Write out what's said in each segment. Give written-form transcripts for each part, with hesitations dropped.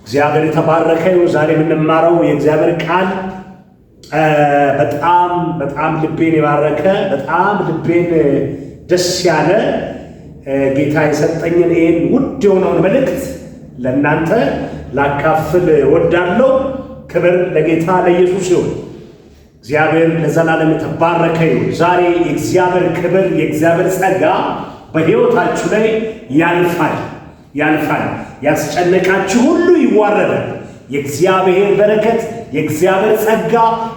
እግዚአብሔር የተባረከ ይሁን። ዛሬ የምንማረው የእግዚአብሔር ቃል በጣም ልቤን የባረከ በጣም ልቤን ደስ ያለ ጌታ የሰጠኝን ይህን ውድ የሆነውን መልእክት ለእናንተ ላካፍል ወዳለው። ክብር ለጌታ ለኢየሱስ ይሁን። እግዚአብሔር ለዘላለም የተባረከ ይሁን። ዛሬ የእግዚአብሔር ክብር የእግዚአብሔር ጸጋ በሕይወታችሁ ላይ ያልፋል። ያስጨነቃችሁ ሁሉ ይዋረዳል። የእግዚአብሔር በረከት የእግዚአብሔር ጸጋ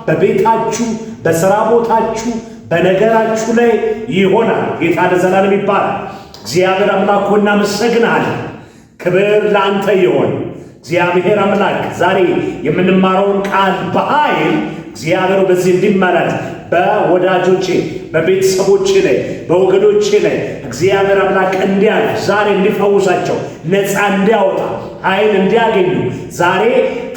በቤታችሁ፣ በሥራ ቦታችሁ፣ በነገራችሁ ላይ ይሆናል። ጌታ ለዘላለም ይባላል። እግዚአብሔር አምላክ ሆይ እናመሰግንሃለን። ክብር ለአንተ ይሆን። እግዚአብሔር አምላክ ዛሬ የምንማረውን ቃል በኃይል እግዚአብሔር በዚህ እንዲመላለስ በወዳጆቼ በቤተሰቦቼ ላይ በወገኖቼ ላይ እግዚአብሔር አምላክ እንዲያልፍ ዛሬ እንዲፈውሳቸው ነፃ እንዲያወጣ ኃይል እንዲያገኙ ዛሬ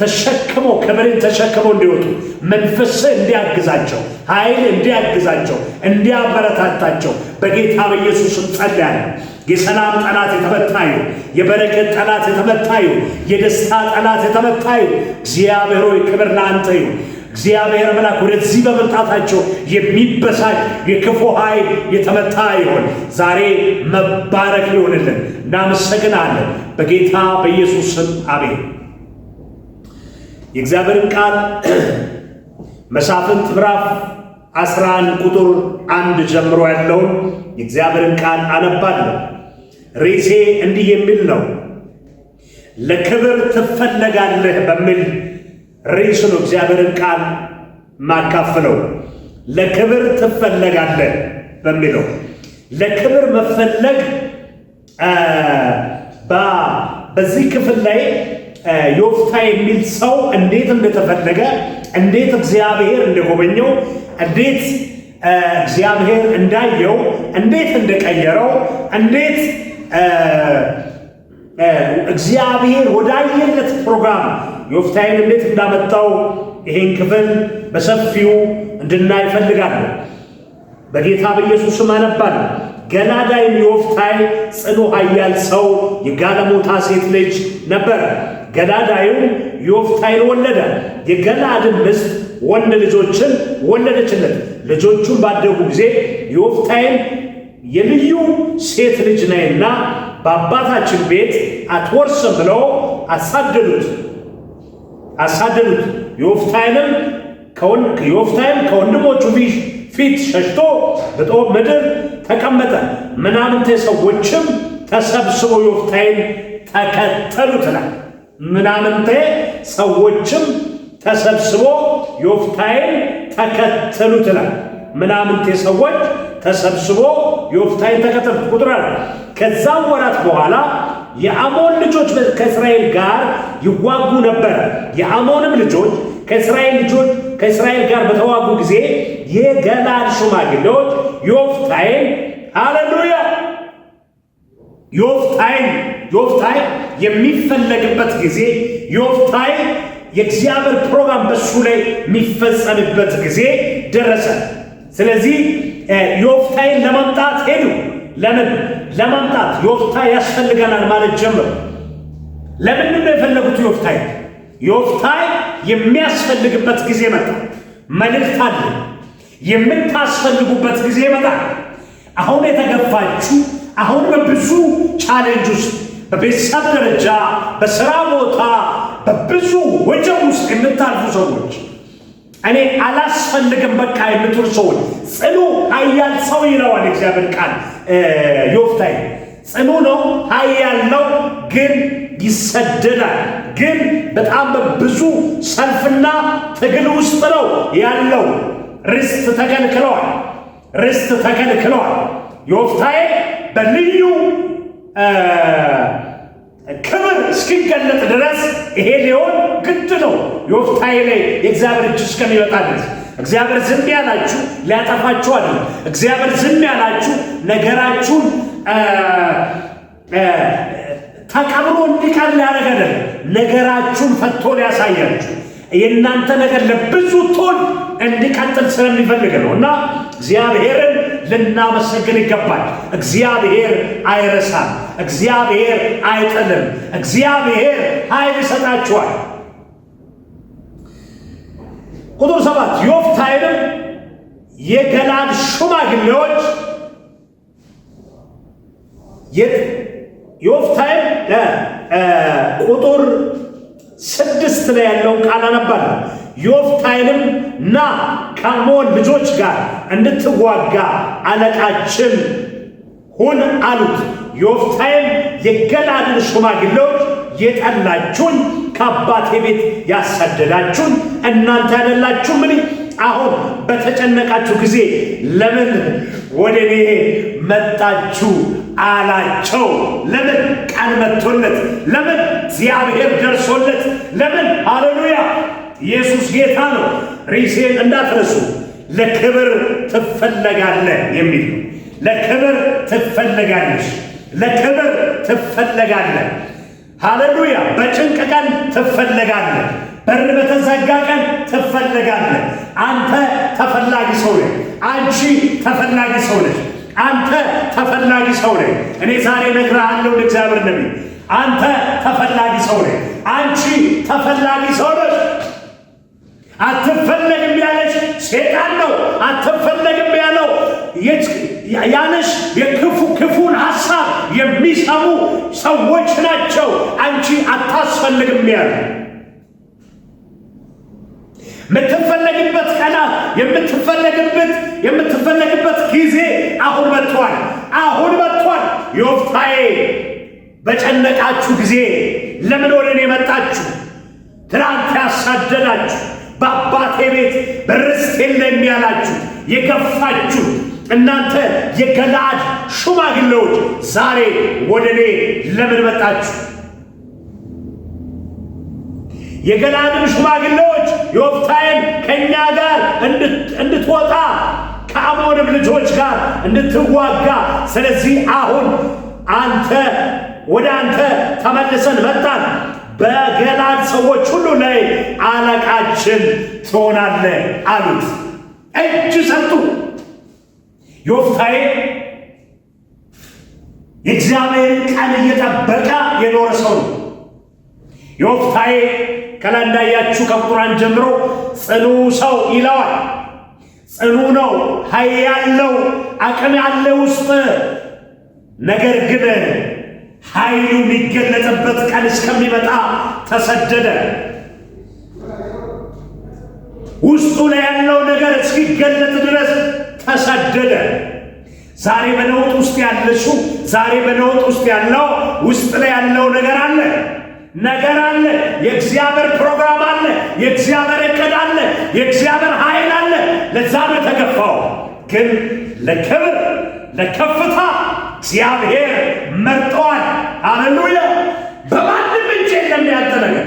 ተሸክመው ክብርን ተሸክመው እንዲወጡ መንፈስ እንዲያግዛቸው ኃይል እንዲያግዛቸው እንዲያበረታታቸው በጌታ በኢየሱስ ስም ጸልያለሁ። የሰላም ጠላት የተመታ ይሁን። የበረከት ጠላት የተመታ ይሁን። የደስታ ጠላት የተመታ ይሁን። እግዚአብሔር ሆይ ክብር ለአንተ ይሁን። እግዚአብሔር አምላክ ወደዚህ በመምጣታቸው የሚበሳጭ የክፉ ኃይል የተመታ ይሆን። ዛሬ መባረክ ሊሆንልን እናመሰግናለን በጌታ በኢየሱስ ስም አሜን። የእግዚአብሔርን ቃል መሳፍንት ምዕራፍ 11 ቁጥር 1 ጀምሮ ያለውን የእግዚአብሔርን ቃል አነባለሁ። ርዕሴ እንዲህ የሚል ነው፣ ለክብር ትፈለጋለህ በሚል ርዕስ ነው እግዚአብሔርን ቃል ማካፍለው። ለክብር ትፈለጋለህ በሚለው ለክብር መፈለግ በዚህ ክፍል ላይ ዮፍታሔ የሚል ሰው እንዴት እንደተፈለገ፣ እንዴት እግዚአብሔር እንደጎበኘው፣ እንዴት እግዚአብሔር እንዳየው፣ እንዴት እንደቀየረው፣ እንዴት እግዚአብሔር ወዳየለት ፕሮግራም ዮፍታሔን እንዴት እንዳመጣው ይሄን ክፍል በሰፊው እንድናይ እፈልጋለሁ። በጌታ በኢየሱስ ስም አነባለሁ። ገላዳይም ዮፍታሔ ጽኑ ኃያል ሰው የጋለሞታ ሴት ልጅ ነበረ። ገላዳዩም ዮፍታሔን ወለደ። የገላድም ሚስት ወንድ ልጆችን ወለደችለት። ልጆቹን ባደጉ ጊዜ ዮፍታሔን የልዩ ሴት ልጅ ነህና በአባታችን ቤት አትወርስም ብለው አሳደዱት። ዮፍታሔም ከወንድሞቹ ፊት ሸሽቶ በጦብ ምድር ተቀመጠ። ምናምንቴ ሰዎችም ተሰብስበው ዮፍታሔን ተከተሉት ይላል። ምናምንቴ ሰዎችም ተሰብስበው ዮፍታሔን ተከተሉት ይላል። ምናምንቴ ሰዎች ተሰብስበው ዮፍታሔን ተከተሉት። ቁጥር አለ። ከዛም ወራት በኋላ የአሞን ልጆች ከእስራኤል ጋር ይዋጉ ነበር። የአሞንም ልጆች ከእስራኤል ጋር በተዋጉ ጊዜ የገላድ ሽማግሌዎች ዮፍታሔን ሃሌሉያ ዮፍታሔ የሚፈለግበት ጊዜ፣ ዮፍታሔ የእግዚአብሔር ፕሮግራም በሱ ላይ የሚፈጸምበት ጊዜ ደረሰ። ስለዚህ ዮፍታሔን ለማምጣት ሄዱ። ለምን ለማምጣት ዮፍታሔ ያስፈልገናል ማለት ጀመሩ። ለምንድን ነው የፈለጉት? ዮፍታሔ የሚያስፈልግበት ጊዜ መጣ። መልእክት አለ። የምታስፈልጉበት ጊዜ ይመጣል። አሁን የተገፋችሁ፣ አሁን በብዙ ቻሌንጅ ውስጥ በቤተሰብ ደረጃ፣ በሥራ ቦታ፣ በብዙ ወጀብ ውስጥ የምታልፉ ሰዎች፣ እኔ አላስፈልግም በቃ የምትሉ ሰዎች፣ ጽኑ ኃያል ሰው ይለዋል እግዚአብሔር ቃል። ዮፍታሔ ጽኑ ነው፣ ኃያል ነው፣ ግን ይሰደዳል። ግን በጣም በብዙ ሰልፍና ትግል ውስጥ ነው ያለው። ርስት ተከልክለዋል። ዮፍታሔ በልዩ ክብር እስኪገለጥ ድረስ ይሄ ሊሆን ግድ ነው። ዮፍታሔ ላይ የእግዚአብሔር እጅ እስከሚወጣ ድረስ እግዚአብሔር ዝም ያላችሁ ሊያጠፋችሁ አይደለም። እግዚአብሔር ዝም ያላችሁ ነገራችሁን ተቀብሎ እንዲቀር ሊያደርግ አይደለም። ነገራችሁን ፈቶ ሊያሳያችሁ የእናንተ ነገር ለብዙ ቶል እንዲቀጥል ስለሚፈልግ ነው። እና እግዚአብሔርን ልናመሰግን ይገባል። እግዚአብሔር አይረሳም። እግዚአብሔር አይጥልም። እግዚአብሔር ኃይል ይሰጣችኋል። ቁጥር 7 ዮፍታሔንም የገለዓድ ሽማግሌዎች ዮፍታሔም ቁጥር 6 ላይ ያለውን ቃል አነባለሁ። ዮፍታሔንም ና ከአሞን ልጆች ጋር እንድትዋጋ አለቃችን ሁን አሉት። ዮፍታሔም የገለዓድን ሽማግሌዎች የጠላችሁን ከአባቴ ቤት ያሳደዳችሁን እናንተ አይደላችሁ? ምን አሁን በተጨነቃችሁ ጊዜ ለምን ወደ እኔ መጣችሁ አላቸው። ለምን ቃል መጥቶለት፣ ለምን እግዚአብሔር ደርሶለት፣ ለምን ሃሌሉያ ኢየሱስ ጌታ ነው። ርዕሴን እንዳትረሱ፣ ለክብር ትፈለጋለህ የሚል ነው። ለክብር ትፈለጋለሽ፣ ለክብር ትፈለጋለህ። ሃሌሉያ በጭንቅ ቀን ትፈለጋለህ፣ በር በተዘጋ ቀን ትፈለጋለህ። አንተ ተፈላጊ ሰው ነህ። አንቺ ተፈላጊ ሰው ነሽ። አንተ ተፈላጊ ሰው ነህ። እኔ ዛሬ እነግርሃለሁ እግዚአብሔር ነቢይ፣ አንተ ተፈላጊ ሰው ነህ። አንቺ ተፈላጊ ሰው ነሽ። አትፈለግም ያለሽ ሴጣን ነው። አትፈለግም ያለው ያለሽ ክፉን ሐሳብ የሚሰሙ ሰዎች ናቸው። አንቺ አታስፈልግም ያለ የምትፈለግበት ቀናት የምትፈለግበት ጊዜ አሁን መጥቷል። አሁን መጥቷል። ዮፍታሔ በጨነቃችሁ ጊዜ ለምን ወደ እኔ መጣችሁ? ትናንት ያሳደዳችሁ በአባቴ ቤት በርስት የለም ያላችሁ የገፋችሁ እናንተ የገለዓድ ሽማግሌዎች ዛሬ ወደ እኔ ለምን መጣችሁ? የገለዓድን ሽማግሌዎች ዮፍታሔን ከእኛ ጋር እንድትወጣ ከአሞንም ልጆች ጋር እንድትዋጋ፣ ስለዚህ አሁን ወደ አንተ ተመልሰን መጣን። በገለዓድ ሰዎች ሁሉ ላይ አለቃችን ትሆናለህ አሉት። እጅ ሰጡ። ዮፍታሔ የእግዚአብሔርን ቃል እየጠበቀ የኖረ ሰው ነው። ዮፍታሔ ከላይ እንዳያችሁ ከቁጥር 1 ጀምሮ ጽኑ ሰው ይለዋል። ጽኑ ነው፣ ኃይል ያለው አቅም ያለ ውስጥ ነገር ግን ኃይሉ የሚገለጥበት ቀን እስከሚመጣ ተሰደደ። ውስጡ ላይ ያለው ነገር እስኪገለጥ ድረስ ተሰደደ። ዛሬ በነውጥ ውስጥ ያለሽው፣ ዛሬ በነውጥ ውስጥ ያለው ውስጥ ላይ ያለው ነገር አለ። የእግዚአብሔር ፕሮግራም አለ። የእግዚአብሔር እቅድ አለ። የእግዚአብሔር ኃይል አለ። ለዛ ነው የተገፋው። ግን ለክብር ለከፍታ እግዚአብሔር መርጠዋል። ሃሌሉያ! በማንም እጅ የለም ያንተ ነገር።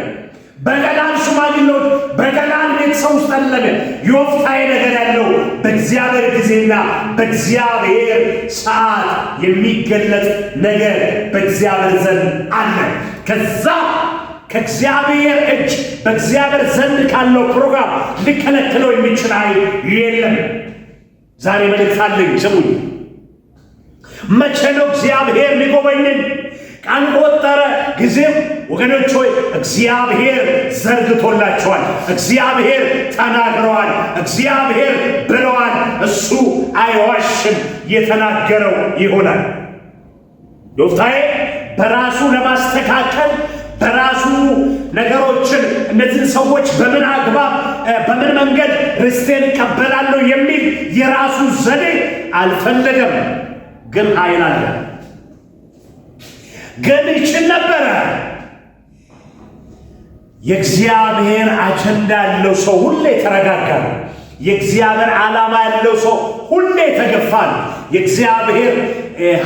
በገለዓድ ሽማግሌዎች በገለዓድ ቤተሰብ ውስጥ አለገ። ዮፍታሔ ነገር ያለው በእግዚአብሔር ጊዜና በእግዚአብሔር ሰዓት የሚገለጥ ነገር በእግዚአብሔር ዘንድ አለ። ከዛ ከእግዚአብሔር እጅ በእግዚአብሔር ዘንድ ካለው ፕሮግራም ሊከለክለው የሚችል ኃይል የለም። ዛሬ መልእክት አለኝ፣ ስሙኝ። መቼ ነው እግዚአብሔር ሊጎበኝን? ቀን ቆጠረ፣ ጊዜም ወገኖች ሆይ እግዚአብሔር ዘርግቶላቸዋል። እግዚአብሔር ተናግረዋል። እግዚአብሔር ብለዋል። እሱ አይዋሽም፣ የተናገረው ይሆናል። ዮፍታሔ በራሱ ለማስተካከል በራሱ ነገሮችን እነዚህን ሰዎች በምን አግባብ በምን መንገድ ርስቴን እቀበላለሁ የሚል የራሱ ዘዴ አልፈለገም። ግን ኃይል አለ። ግን ይችል ነበረ። የእግዚአብሔር አጀንዳ ያለው ሰው ሁሌ ተረጋጋ ነው። የእግዚአብሔር ዓላማ ያለው ሰው ሁሌ ተገፋ ነው። የእግዚአብሔር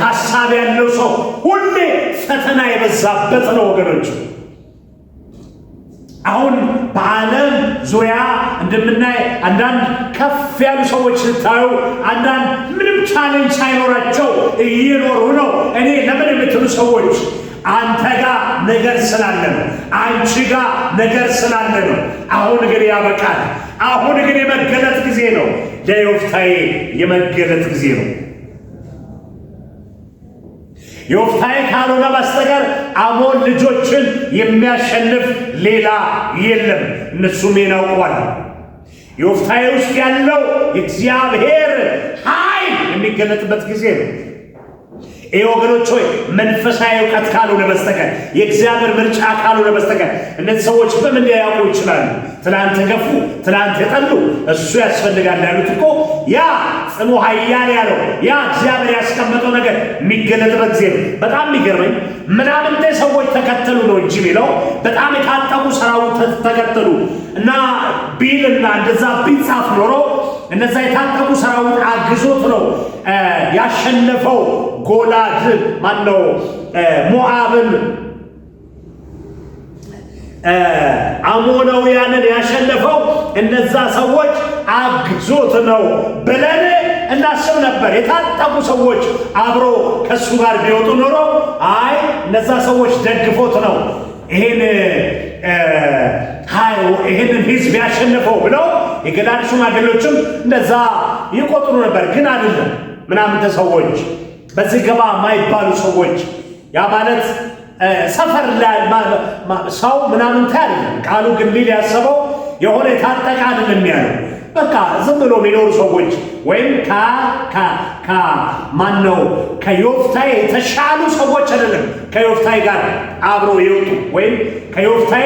ሐሳብ ያለው ሰው ሁሌ ፈተና የበዛበት ነው ወገኖች። አሁን በዓለም ዙሪያ እንደምናይ አንዳንድ ከፍ ያሉ ሰዎች ስታዩ አንዳንድ ምንም ቻሌንጅ ሳይኖራቸው እየኖሩ ነው። እኔ ለምን የምትሉ ሰዎች አንተ ጋር ነገር ስላለ ነው። አንቺ ጋር ነገር ስላለ ነው። አሁን ግን ያበቃል። አሁን ግን የመገለጥ ጊዜ ነው። ለዮፍታሔ የመገለጥ ጊዜ ነው። ዮፍታሔ ካልሆነ በስተቀር አሞን ልጆችን የሚያሸንፍ ሌላ የለም። እነሱም ያውቋል። ዮፍታሔ ውስጥ ያለው የእግዚአብሔር ኃይል የሚገለጥበት ጊዜ ነው። ይህ ወገኖች ሆይ መንፈሳዊ እውቀት ካልሆነ በስተቀር የእግዚአብሔር ምርጫ ካልሆነ በስተቀር እነዚህ ሰዎች በምን ሊያውቁ ይችላሉ? ትላንት ገፉ፣ ትላንት የጠሉ እሱ ያስፈልጋል ያሉት እኮ ያ ጽኑ ኃያል ያለው ያ እግዚአብሔር ያስቀመጠው ነገር የሚገለጥበት ጊዜ ነው። በጣም የሚገርመኝ ምናምንቴ ሰዎች ተከተሉ ነው እንጂ የሚለው በጣም የታጠቁ ሰራዊት ተከተሉ እና ቢልና እንደዛ ቢጻፍ ኖሮ እነዛ የታጠቁ ሰራዊት አግዞት ነው ያሸነፈው ጎላድን ማነው ሞዓብን አሞናውያንን ያሸነፈው እነዛ ሰዎች አግዞት ነው ብለን እናስብ ነበር። የታጠቁ ሰዎች አብሮ ከሱ ጋር ቢወጡ ኖሮ አይ እነዛ ሰዎች ደግፎት ነው ይሄንን ህዝብ ያሸነፈው ብለው የገላድ ሽማግሌዎችም እንደዛ ይቆጥሩ ነበር። ግን አይደለም። ምናምን ሰዎች በዚህ ገባ ማይባሉ ሰዎች ያ ማለት ሰፈር ላይ ሰው ምናምን አይደለም። ቃሉ ግን ሊል ያሰበው የሆነ የታጠቀ አይደለም ያለው። በቃ ዝም ብሎ የሚኖሩ ሰዎች ወይም ማነው ከዮፍታሔ የተሻሉ ሰዎች አይደለም ከዮፍታሔ ጋር አብሮ የወጡ ወይም ከዮፍታሔ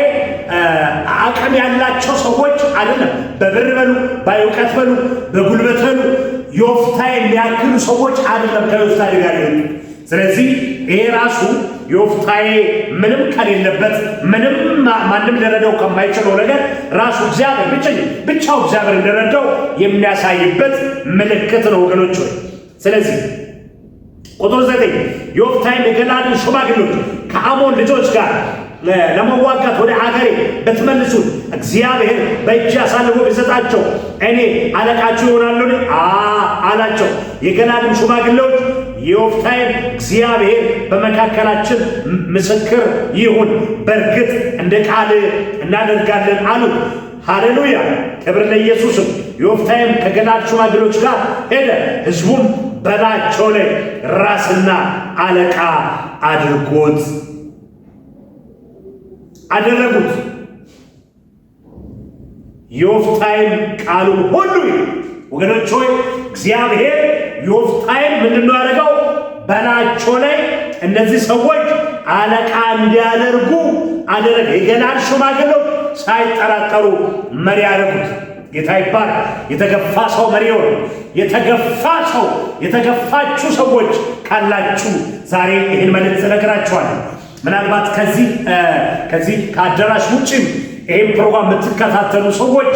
አቅም ያላቸው ሰዎች አይደለም። በብር በሉ፣ በእውቀት በሉ፣ በጉልበት በሉ ዮፍታሔ የሚያክሉ ሰዎች አይደለም ከዮፍታሔ ጋር የወጡ። ስለዚህ ይሄ ራሱ ዮፍታሔ ምንም ከሌለበት ምንም ማንም ሊረዳው ከማይችለው ነገር ራሱ እግዚአብሔር ብቻው እግዚአብሔር እንደረዳው የሚያሳይበት ምልክት ነው ወገኖች ሆይ። ስለዚህ ቁጥር 9 ዮፍታሔም የገላድን ሽማግሌዎች ከአሞን ልጆች ጋር ለመዋጋት ወደ አገሬ ብትመልሱ እግዚአብሔር በእጅ አሳልፎ ቢሰጣቸው እኔ አለቃችሁ ይሆናለሁ አላቸው። የገላድም ሽማግሌዎች ዮፍታሔን እግዚአብሔር በመካከላችን ምስክር ይሁን፣ በእርግጥ እንደ ቃል እናደርጋለን አሉት። ሃሌሉያ! ክብር ለኢየሱስም። ዮፍታሔም ከገላድ ሽማግሌዎች ጋር ሄደ። ሕዝቡም በላያቸው ላይ ራስና አለቃ አደረጉት። ዮፍታሔም ቃሉን ሁሉ ወገኖች ሆይ እግዚአብሔር ዮፍታሔም ምንድነው ያደረገው? በላያቸው ላይ እነዚህ ሰዎች አለቃ እንዲያደርጉ አደረገ። የገላድ ሽማግሌዎች ሳይጠራጠሩ መሪ ያደረጉት። ጌታ ይባላል። የተገፋ ሰው መሪ ሆነ። የተገፋችሁ ሰዎች ካላችሁ ዛሬ ይህን መልእክት እነግራችኋለሁ። ምናልባት ከዚህ ከአዳራሽ ውጭም ይህን ፕሮግራም የምትከታተሉ ሰዎች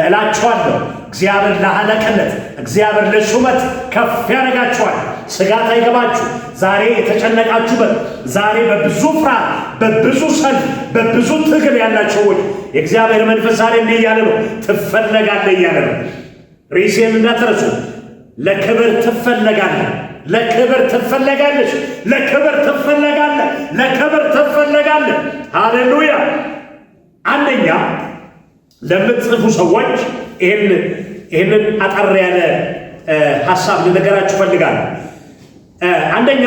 እላችኋለሁ እግዚአብሔር ለአለቅነት እግዚአብሔር ለሹመት ከፍ ያደርጋችኋል። ስጋት አይገባችሁ። ዛሬ የተጨነቃችሁበት ዛሬ በብዙ ፍርሃት፣ በብዙ ሰልፍ፣ በብዙ ትግል ያላችሁ ሰዎች የእግዚአብሔር መንፈስ ዛሬ እንዲህ እያለ ነው፣ ትፈለጋለህ እያለ ነው። ርዕሴን እንዳትረሱ። ለክብር ትፈለጋለህ፣ ለክብር ትፈለጋለች፣ ለክብር ትፈለጋለህ፣ ለክብር ትፈለጋለህ። ሃሌሉያ! አንደኛ ለምትጽፉ ሰዎች ይህንን አጠር ያለ ሐሳብ ልነገራችሁ ፈልጋለሁ። አንደኛ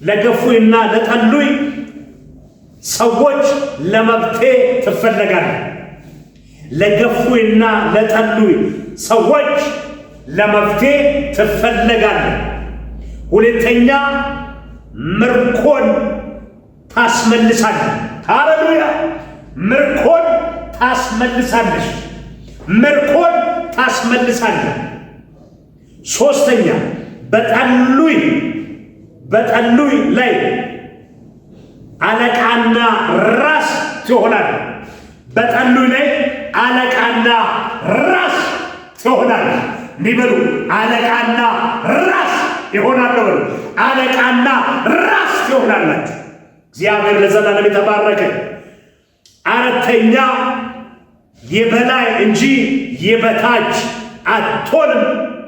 ለገፉይና ለጠሉይ ሰዎች ለመብቴ ትፈለጋለህ። ለገፉይና ለጠሉይ ሰዎች ለመብቴ ትፈለጋለህ። ሁለተኛ ምርኮን ታስመልሳለህ። ሃሌሉያ! ምርኮን ታስመልሳለሽ። ምርኮን ታስመልሳለህ። ሶስተኛ በጠሉይ ላይ አለቃና ራስ ትሆናለህ። በጠሉይ ላይ አለቃና ራስ ትሆናለህ። እንዲበሉ አለቃና ራስ ይሆናል በሉ። አለቃና ራስ ትሆናላችሁ። እግዚአብሔር ለዘላለም የተባረከ። አራተኛ የበላይ እንጂ የበታች አትሆንም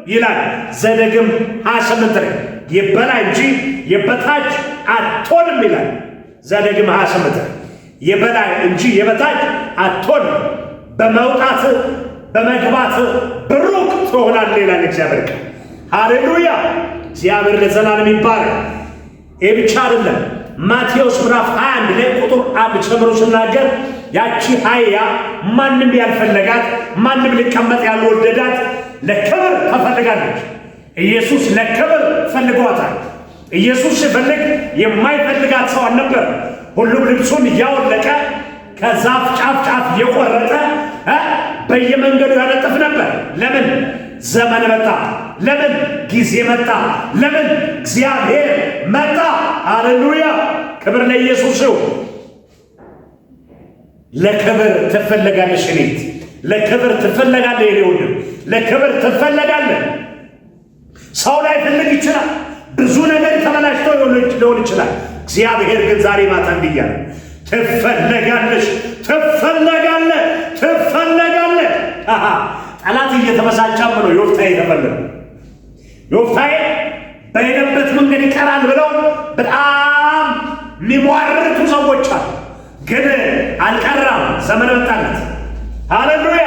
ይላል ዘዳግም 28 የበላይ እንጂ የበታች አትሆንም ይላል ዘዳግም 28 የበላይ እንጂ የበታች አትሆንም። በመውጣት በመግባት ብሩክ ትሆናለህ ይላል እግዚአብሔር ቃል። ሃሌሉያ! እግዚአብሔር ለዘላለም ይባረክ። ይህ ብቻ አይደለም። ማቴዎስ ምዕራፍ 21 ላይ ቁጥር 1 ጨምሮ ሲናገር ያቺ አህያ ማንም ያልፈለጋት ማንም ሊቀመጥ ያልወደዳት ለክብር ተፈልጋለች። ኢየሱስ ለክብር ፈልጓታል። ኢየሱስ ሲፈልግ የማይፈልጋት ሰው አልነበር። ሁሉም ልብሱን እያወለቀ ከዛፍ ጫፍ እየቆረጠ በየመንገዱ ያነጥፍ ነበር። ለምን? ዘመን መጣ። ለምን? ጊዜ መጣ። ለምን? እግዚአብሔር መጣ። ሃሌሉያ! ክብር ለኢየሱስ ይሁን። ለክብር ትፈለጋለሽ እኔት፣ ለክብር ትፈለጋለህ የኔ ወንድም፣ ለክብር ትፈለጋለህ። ሰው ላይ ፈልግ ይችላል። ብዙ ነገር ተበላሽቶ ሊሆን ይችላል። እግዚአብሔር ግን ዛሬ ማታ እንዲያለ ትፈለጋለሽ፣ ትፈለጋለህ፣ ትፈለጋለህ። ጠላት እየተበሳጫም ነው። ዮፍታሔ ተፈለገ። ዮፍታሔ በሄደበት መንገድ ይቀራል ብለው በጣም የሚሟርቱ ሰዎች አሉ። ግን አልቀራም። ዘመን መጣለት። ሃሌሉያ!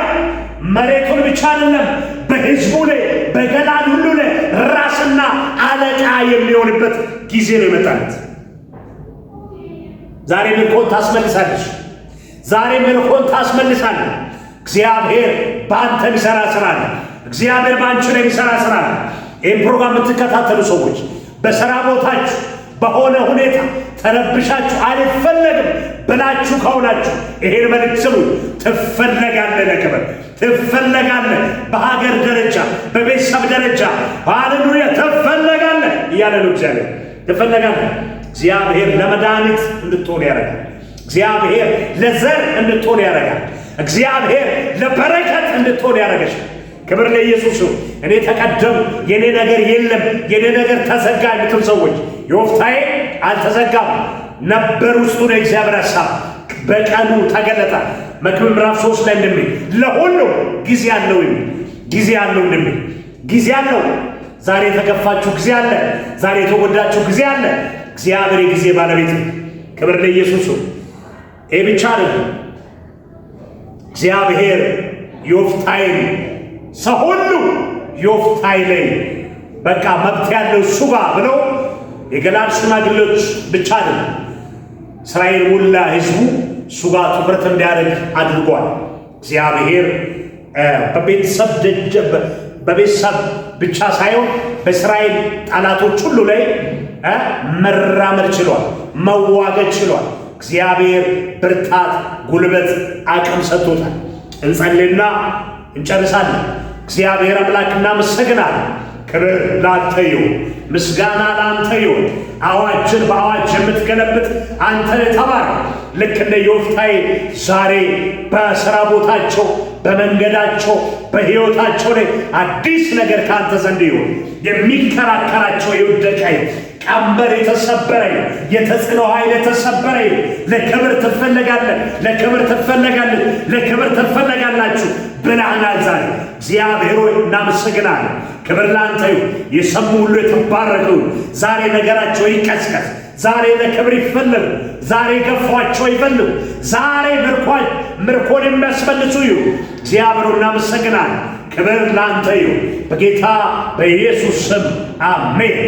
መሬቱን ብቻ አይደለም በሕዝቡ ላይ በገላድ ሁሉ ላይ ራስና አለቃ የሚሆንበት ጊዜ ነው የመጣለት። ዛሬ ምርኮን ታስመልሳለች። ዛሬ ምርኮን ታስመልሳለህ። እግዚአብሔር በአንተ የሚሠራ ሥራ አለ። እግዚአብሔር በአንቺ ላይ የሚሠራ ሥራ አለ። ይህን ፕሮግራም የምትከታተሉ ሰዎች በሥራ ቦታችሁ በሆነ ሁኔታ ተረብሻችሁ አልፈለግም ብላችሁ ከሆናችሁ ይሄን መልእክት ስሙ። ትፈለጋለህ፣ ለክብር ትፈለጋለህ። በሀገር ደረጃ በቤተሰብ ደረጃ ሃሌሉያ ትፈለጋለህ እያለ ነው እግዚአብሔር። ትፈለጋለህ። እግዚአብሔር ለመድኃኒት እንድትሆን ያደርጋል። እግዚአብሔር ለዘር እንድትሆን ያደርጋል። እግዚአብሔር ለበረከት እንድትሆን ያደርገሽ። ክብር ለኢየሱስ። እኔ ተቀደም፣ የኔ ነገር የለም፣ የኔ ነገር ተዘጋ የምትሉ ሰዎች ዮፍታሔ አልተዘጋም ነበር። ውስጡ ነው እግዚአብሔር ሐሳብ በቀኑ ተገለጠ። መክብብ ምዕራፍ 3 ላይ እንደሚል ለሁሉ ጊዜ አለው የሚል ጊዜ አለው እንደሚል ጊዜ አለው። ዛሬ የተገፋችሁ ጊዜ አለ። ዛሬ የተጎዳችሁ ጊዜ አለ። እግዚአብሔር የጊዜ ባለቤት ነው። ክብር ለኢየሱስ። ይህ ብቻ አይደለም። እግዚአብሔር ዮፍታሔን ሰው ሁሉ ዮፍታሔ ላይ በቃ መብት ያለው እሱ ጋር ብለው የገላድ ሽማግሌዎች ብቻ አይደለም እስራኤል ሙላ ሕዝቡ እሱ ጋር ትኩረት እንዲያደርግ አድርጓል። እግዚአብሔር በቤተሰብ ብቻ ሳይሆን በእስራኤል ጠላቶች ሁሉ ላይ መራመድ ችሏል፣ መዋገድ ችሏል። እግዚአብሔር ብርታት፣ ጉልበት፣ አቅም ሰጥቶታል። እንጸልይና እንጨርሳለን። እግዚአብሔር አምላክ እናመሰግናለን። ክብር ላንተ ይሁን፣ ምስጋና ላንተ ይሁን። አዋጅን በአዋጅ የምትገለብጥ አንተ ተባረክ። ልክ እንደ ዮፍታሔ ዛሬ በሥራ ቦታቸው፣ በመንገዳቸው፣ በሕይወታቸው ላይ አዲስ ነገር ካንተ ዘንድ ይሁን። የሚከራከራቸው የወደቀ ቀንበር የተሰበረ፣ የተጽዕኖ ኃይል የተሰበረ። ለክብር ትፈለጋለህ፣ ለክብር ትፈለጋለህ፣ ለክብር ትፈለጋላችሁ ብለናል። ዛሬ እግዚአብሔር ሆይ እናመሰግናለን። ክብር ላንተ ይሁን። የሰሙ ሁሉ የተባረኩ። ዛሬ ነገራቸው ይቀስቀስ። ዛሬ ለክብር ይፈልጉ። ዛሬ ገፏቸው ይፈልጉ። ዛሬ ምርኮን የሚያስመልሱ ይሁን። እግዚአብሔር እናመሰግናለን። ክብር ላንተ ይሁን። በጌታ በኢየሱስ ስም አሜን።